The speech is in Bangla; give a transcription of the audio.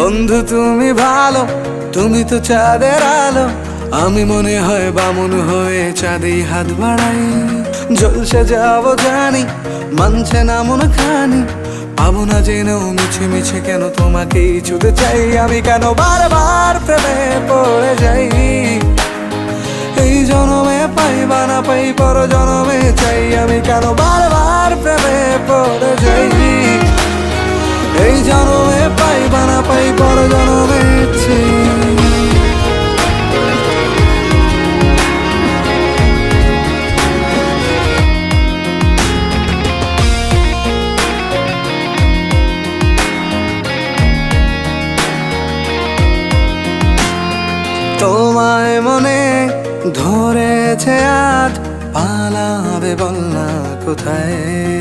বন্ধু তুমি ভালো, তুমি তো চাঁদের আলো। আমি মনে হয় বামুন হয়ে চাঁদে হাত বাড়াই। জলসে যাবো জানি, মানছে না মন খানি। পাবো না জেনেও মিছে মিছে কেন তোমাকেই ছুতে চাই। আমি কেন বারবার প্রেমে পড়ে যাই। এই জনমে পাই বা না পাই, পর জনমে চাই। আমি কেন বারবার প্রেমে পড়ে যাই। এই জনমে পাই বা না পাই, পর জনমে চাই। তোমায় মনে ধরেছে আজ, পালাবে বল না কোথায়।